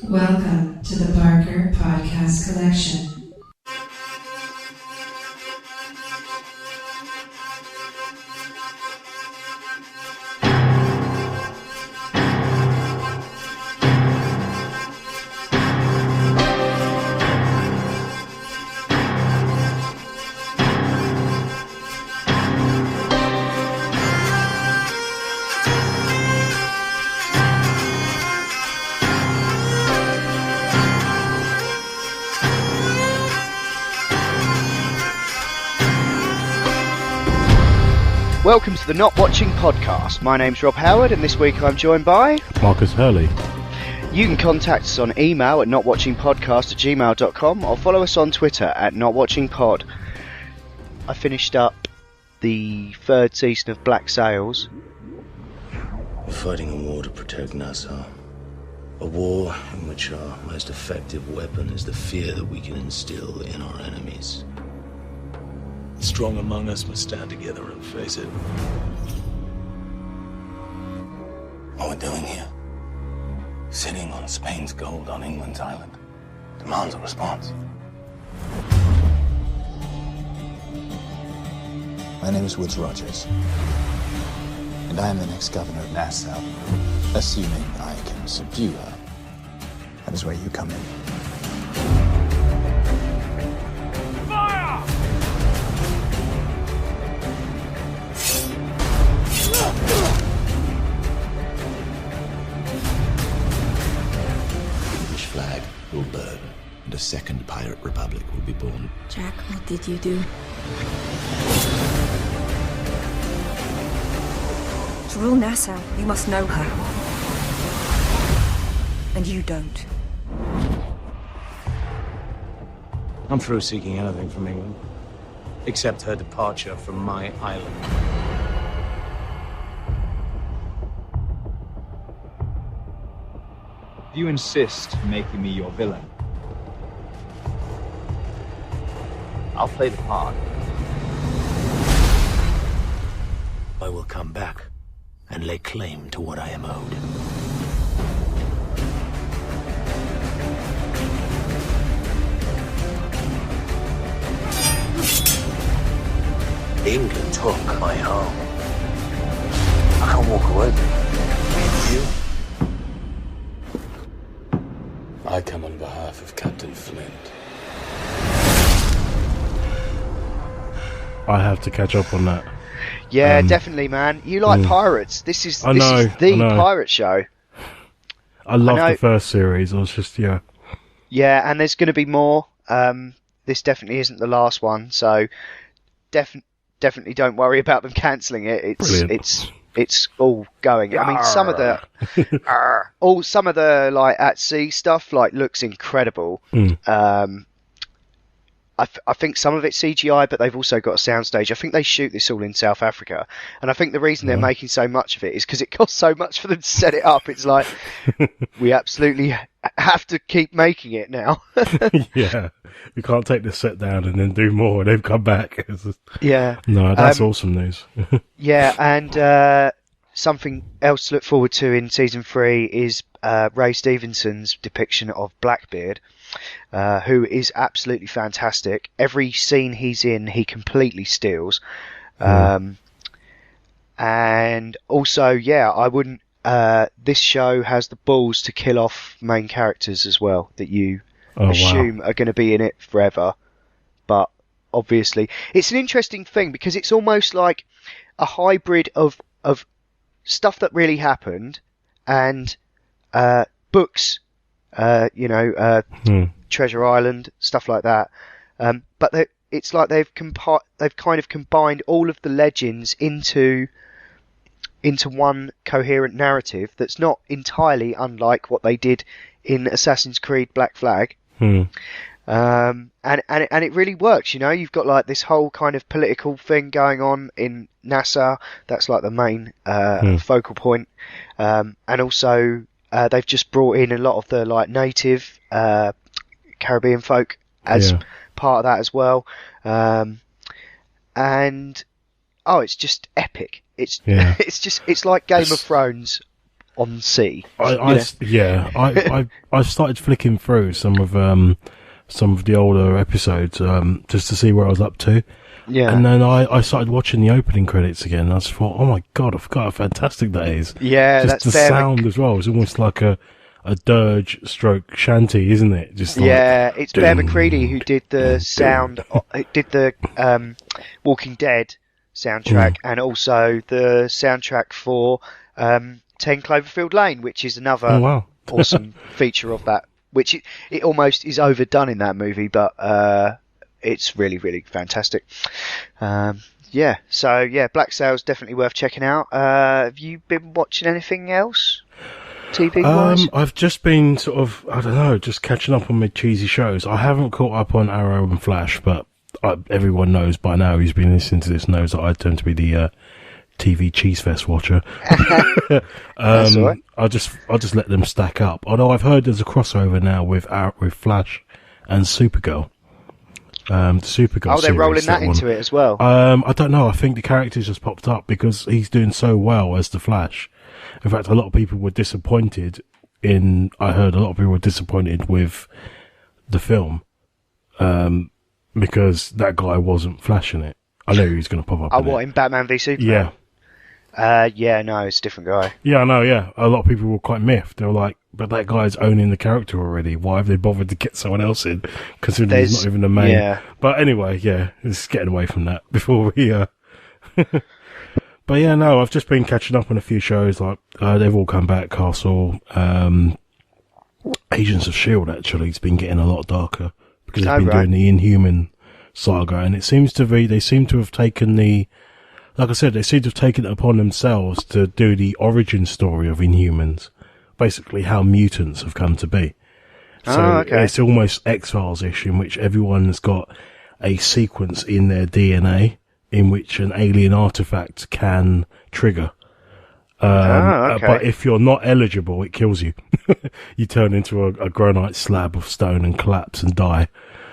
Welcome to the Barker Podcast Collection. Welcome to the Not Watching Podcast. My name's Rob Howard, and this week I'm joined by Marcus Hurley. You can contact us on email at notwatchingpodcast@gmail.com or follow us on Twitter at notwatchingpod. I finished up the third season of Black Sails. We're fighting a war to protect Nassau. A war in which our most effective weapon is the fear that we can instill in our enemies. The strong among us must stand together and face it. What we're doing here, sitting on Spain's gold on England's island, demands a response. My name is Woods Rogers, and I am the next governor of Nassau. Assuming I can subdue her, that is where you come in. Flag will burn, and a second pirate republic will be born. Jack, what did you do? To rule Nassau, you must know her. And you don't. I'm through seeking anything from England, except her departure from my island. If you insist on making me your villain, I'll play the part. I will come back and lay claim to what I am owed. England took my home. I can't walk away. You? I come on behalf of Captain Flint. I have to catch up on that. Yeah, definitely, man. You like pirates. This is the pirate show. I love the first series. I was just, yeah. Yeah, and there's going to be more. This definitely isn't the last one, so definitely don't worry about them cancelling it. It's all going. I mean, some of the like at sea stuff like looks incredible. I think some of it's CGI, but they've also got a soundstage. I think they shoot this all in South Africa, and I think the reason they're making so much of it is because it costs so much for them to set it up. It's like we absolutely have to keep making it now. Yeah, we can't take the set down and then do more and then come back. Yeah, no, that's awesome news. Yeah, and something else to look forward to in season 3 is Ray Stevenson's depiction of Blackbeard. Who is absolutely fantastic. Every scene he's in, he completely steals. And also, yeah, I wouldn't. This show has the balls to kill off main characters as well that you assume are going to be in it forever. But obviously, it's an interesting thing because it's almost like a hybrid of stuff that really happened and books. Treasure Island, stuff like that. But it's like they've kind of combined all of the legends into one coherent narrative that's not entirely unlike what they did in Assassin's Creed Black Flag. And it really works. You know, you've got like this whole kind of political thing going on in Nassau. That's like the main focal point. And also they've just brought in a lot of the like native Caribbean folk as part of that as well. And it's just epic. It's like Game of Thrones on sea. I started flicking through some of the older episodes just to see where I was up to. Yeah. And then I started watching the opening credits again. And I just thought, oh my god, I forgot how fantastic that is. Yeah, just that's the sound as well. It's almost like a dirge stroke shanty, isn't it? Just like, yeah, it's Bear McCready who did the sound, did the Walking Dead soundtrack, and also the soundtrack for 10 Cloverfield Lane, which is another awesome feature of that. Which it almost is overdone in that movie, but it's really, really fantastic. Black Sail's definitely worth checking out. Have you been watching anything else? TV wise? I've just been sort of, I don't know, just catching up on my cheesy shows. I haven't caught up on Arrow and Flash, but everyone knows by now who's been listening to this knows that I tend to be the TV Cheese Fest watcher. That's all right. I'll just let them stack up. Although I've heard there's a crossover now with Flash and Supergirl. The Supergirl. Oh, they're rolling that into it as well. I don't know. I think the character's just popped up because he's doing so well as the Flash. In fact, a lot of people were disappointed I heard a lot of people were disappointed with the film, because that guy wasn't Flash in it. I knew he was going to pop up. Oh, what, in Batman v Superman? Yeah. No, it's a different guy. Yeah, I know, yeah. A lot of people were quite miffed. They were like, but that guy's owning the character already. Why have they bothered to get someone else in? Considering he's not even the main. Yeah. But anyway, yeah, it's getting away from that before we, But yeah, no, I've just been catching up on a few shows, like, they've all come back, Castle, Agents of S.H.I.E.L.D. actually, has been getting a lot darker, because they've been doing the Inhuman saga, and they seem to have taken like I said, they seem to have taken it upon themselves to do the origin story of Inhumans, basically how mutants have come to be. So it's almost X-Files-ish, in which everyone's got a sequence in their DNA, in which an alien artifact can trigger. But if you're not eligible, it kills you. You turn into a granite slab of stone and collapse and die.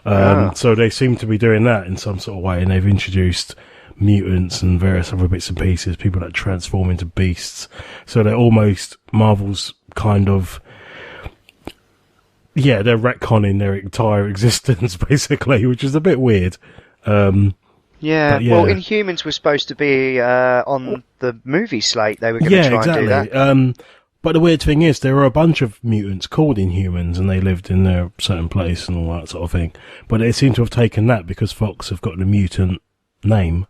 So they seem to be doing that in some sort of way, and they've introduced mutants and various other bits and pieces, people that transform into beasts. So they're almost Marvel's kind of... Yeah, they're retconning their entire existence, basically, which is a bit weird. Yeah, well, Inhumans were supposed to be on the movie slate. They were going to try and do that. But the weird thing is, there were a bunch of mutants called Inhumans, and they lived in their certain place and all that sort of thing. But they seem to have taken that because Fox have got the mutant name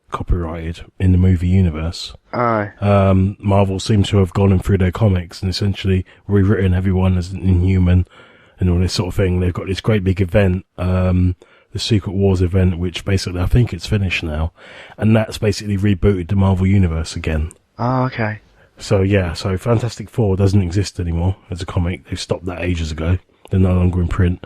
copyrighted in the movie universe. Marvel seems to have gone in through their comics and essentially rewritten everyone as an Inhuman and all this sort of thing. They've got this great big event, the Secret Wars event, which basically, I think it's finished now, and that's basically rebooted the Marvel Universe again. Oh, okay. So yeah, so Fantastic Four doesn't exist anymore as a comic. They've stopped that ages ago. They're no longer in print.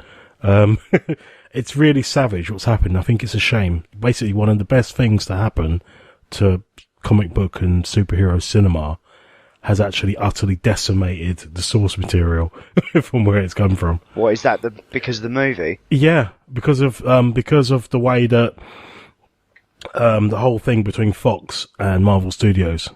It's really savage what's happened. I think it's a shame. Basically, one of the best things to happen to comic book and superhero cinema has actually utterly decimated the source material from where it's come from. What is that? Because of the movie? Yeah, because of the way that the whole thing between Fox and Marvel Studios,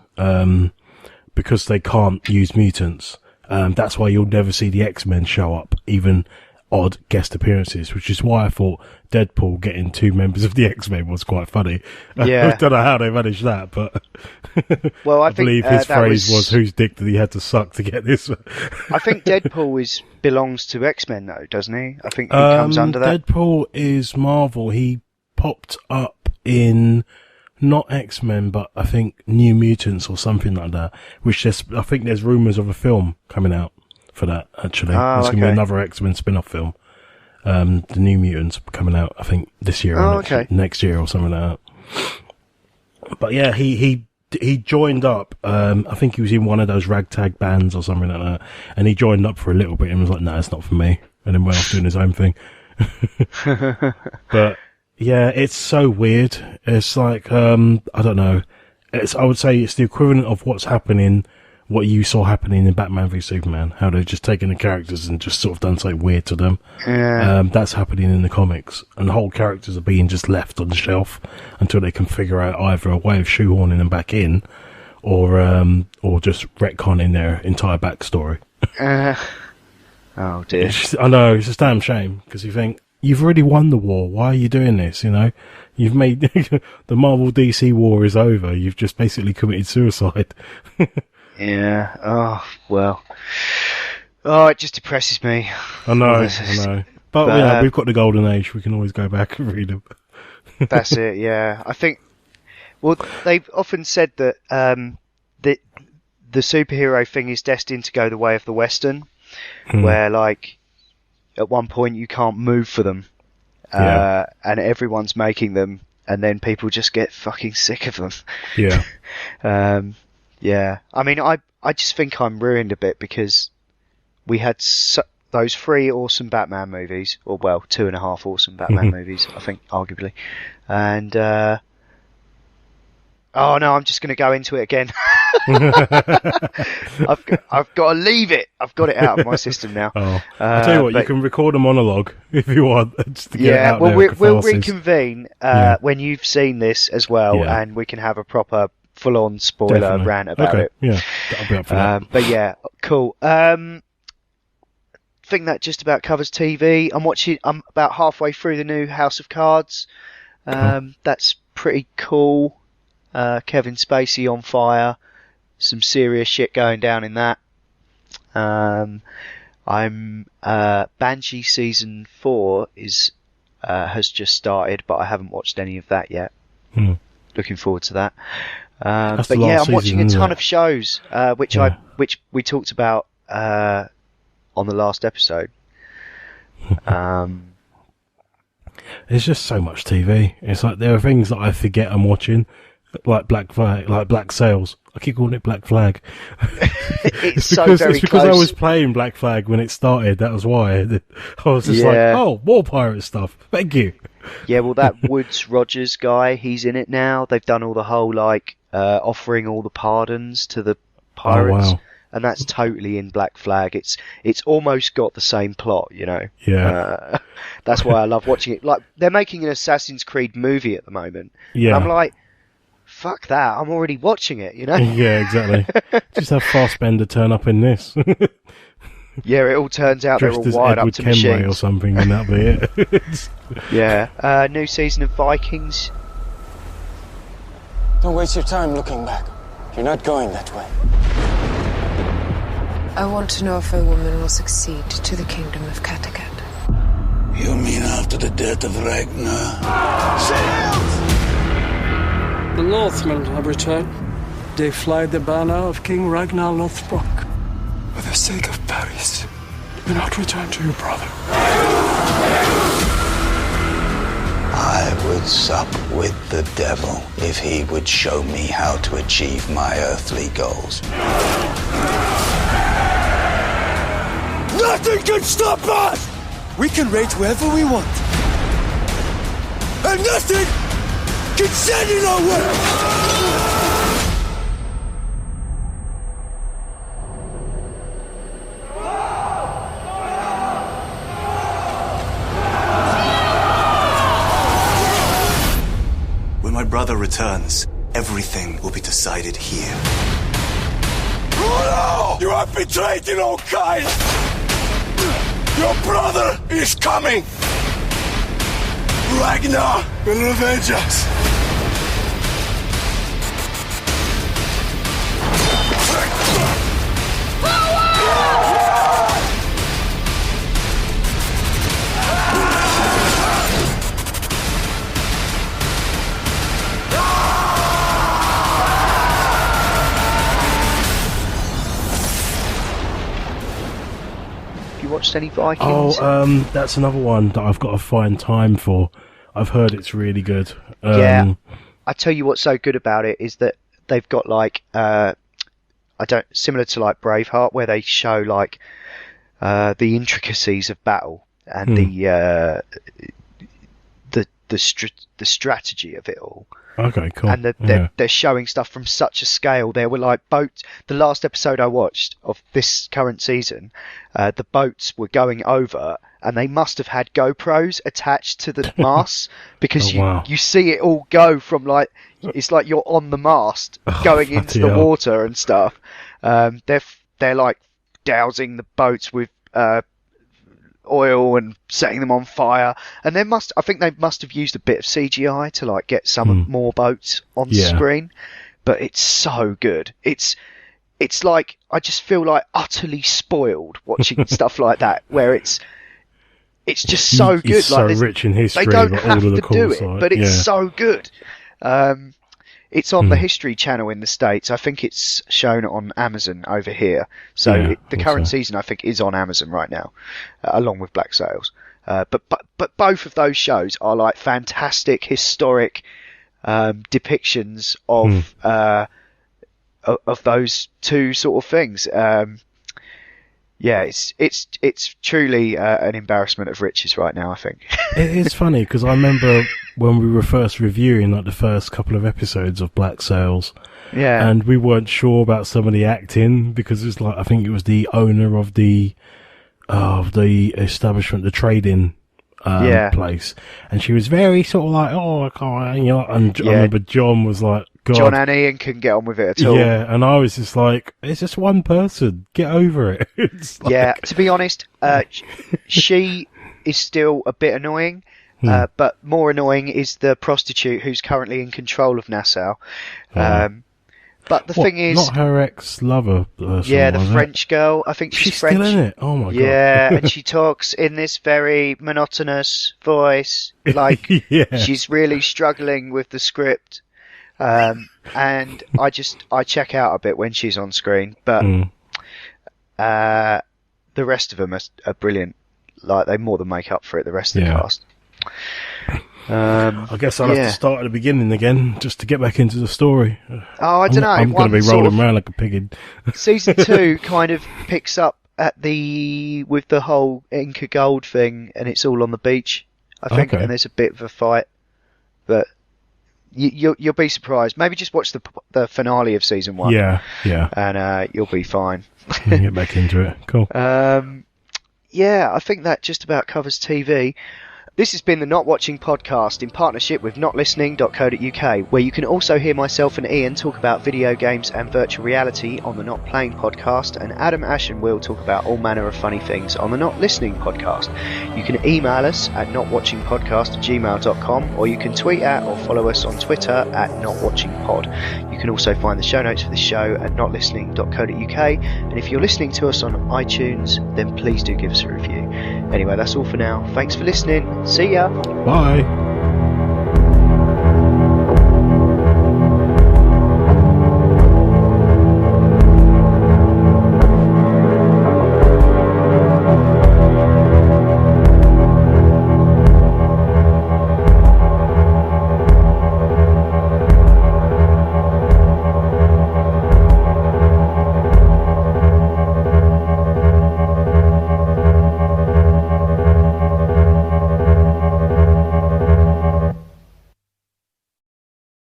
because they can't use mutants. That's why you'll never see the X-Men show up, even odd guest appearances, which is why I thought Deadpool getting 2 members of the X-Men was quite funny. Yeah. I don't know how they managed that, but well, I believe his phrase was whose dick did he had to suck to get this. I think Deadpool belongs to X-Men though, doesn't he? I think he comes under that. Deadpool is Marvel. He popped up in not X-Men, but I think New Mutants or something like that, which I think there's rumours of a film coming out for that, actually. There's going to be another X-Men spin-off film. The New Mutants coming out, I think, this year or next year or something like that. But yeah, he joined up. I think he was in one of those ragtag bands or something like that, and he joined up for a little bit and was like, "No, it's not for me," and then went off doing his own thing. But yeah, it's so weird. It's like I don't know. I would say it's the equivalent of what you saw happening in Batman v Superman, how they've just taken the characters and just sort of done something weird to them. Yeah. That's happening in the comics, and the whole characters are being just left on the shelf until they can figure out either a way of shoehorning them back in, or just retconning their entire backstory. Oh dear. I know, it's a damn shame, because you think, you've already won the war, why are you doing this, you know? You've made, the Marvel DC war is over, you've just basically committed suicide. Yeah, oh, well. Oh, it just depresses me. I know. But yeah, we've got the golden age, we can always go back and read them. That's it, yeah. I think, well, they've often said that the superhero thing is destined to go the way of the Western, where, like, at one point you can't move for them, and everyone's making them, and then people just get fucking sick of them. Yeah. Yeah. I mean, I just think I'm ruined a bit, because we had those 3 awesome Batman movies, or, well, 2.5 awesome Batman movies, I think, arguably. And, oh no, I'm just going to go into it again. I've got to leave it. I've got it out of my system now. Oh. I'll tell you what, you can record a monologue if you want. Just to get it out well, there, we'll reconvene when you've seen this as well, and we can have a proper full-on spoiler rant about it. Yeah, that'll be up for that. But yeah, cool. I think that just about covers TV. I'm about halfway through the new House of Cards. That's pretty cool. Kevin Spacey on fire. Some serious shit going down in that. Banshee season 4 has just started, but I haven't watched any of that yet. Looking forward to that. But yeah, I'm watching a ton of shows, which we talked about on the last episode. There's just so much TV. It's like there are things that I forget I'm watching, like Black Flag, like Black Sails. I keep calling it Black Flag. It's because I was playing Black Flag when it started. That was why I was just like, oh, more pirate stuff. Thank you. Yeah, well, that Woodes Rogers guy, he's in it now. They've done all the whole offering all the pardons to the pirates. Oh, wow. And that's totally in Black Flag. It's almost got the same plot, you know. Yeah. That's why I love watching it. Like, they're making an Assassin's Creed movie at the moment. Yeah. And I'm like, fuck that. I'm already watching it, you know. Yeah, exactly. Just have Fassbender turn up in this. Yeah, it all turns out dressed they're all wired Edward up to Kenway machines or something, and that'll be it. Yeah. New season of Vikings. Don't waste your time looking back. You're not going that way. I want to know if a woman will succeed to the kingdom of Kattegat. You mean after the death of Ragnar? The Northmen have returned. They fly the banner of King Ragnar Lothbrok. For the sake of Paris, do not return to your brother. I would sup with the devil if he would show me how to achieve my earthly goals. Nothing can stop us! We can raid wherever we want. And nothing can stand in our way! When my brother returns, everything will be decided here. Oh no! You have betrayed your own kind! Your brother is coming! Ragnar will revenge us! Watched any Vikings? Oh, that's another one that I've got to find time for. I've heard it's really good. Yeah, I tell you what's so good about it is that they've got similar to like Braveheart, where they show like the intricacies of battle and the strategy of it all. Okay, cool. And they're showing stuff from such a scale. There were like boats. The last episode I watched of this current season, the boats were going over and they must have had GoPros attached to the masts because wow. you see it all go from like it's like you're on the mast going into the water and stuff. They're like dousing the boats with oil and setting them on fire, and I think they must have used a bit of CGI to like get some more boats on screen. But it's so good. It's like I just feel like utterly spoiled watching stuff like that, where it's just so good. It's like so rich in history. They don't like have all of the to do it, side. but it's so good. It's on the History Channel in the States. I think it's shown on Amazon over here. So the current season, I think, is on Amazon right now, along with Black Sails. But both of those shows are like fantastic historic depictions of those two sort of things. It's truly an embarrassment of riches right now, I think. It is funny because I remember when we were first reviewing like the first couple of episodes of Black Sails, and we weren't sure about some of the acting because it's like I think it was the owner of the establishment, the trading place, and she was very sort of like, I can't, and I remember John was like, God. John and Ian couldn't get on with it at all. Yeah, and I was just like, it's just one person. Get over it. It's like... to be honest, she is still a bit annoying, but more annoying is the prostitute who's currently in control of Nassau. But the thing is... Not her ex-lover. The French girl. I think she's French. Still in it? Oh my God. Yeah, and she talks in this very monotonous voice. Like, she's really struggling with the script. And I check out a bit when she's on screen, but the rest of them are brilliant. Like, they more than make up for it, the rest of the cast. I guess I'll have to start at the beginning again just to get back into the story. Oh, I don't know. I'm going to be rolling around like a pig. Season 2 kind of picks up with the whole Inca Gold thing, and it's all on the beach, I think, and there's a bit of a fight, but you'll be surprised. Maybe just watch the finale of season 1. Yeah. And you'll be fine. Get back into it. Cool. I think that just about covers TV. This has been the Not Watching Podcast in partnership with notlistening.co.uk, where you can also hear myself and Ian talk about video games and virtual reality on the Not Playing Podcast, and Adam, Ash and Will talk about all manner of funny things on the Not Listening Podcast. You can email us at notwatchingpodcast@gmail.com, or you can tweet at or follow us on Twitter at notwatchingpod. You can also find the show notes for this show at notlistening.co.uk, and if you're listening to us on iTunes, then please do give us a review. Anyway, that's all for now. Thanks for listening. See ya. Bye.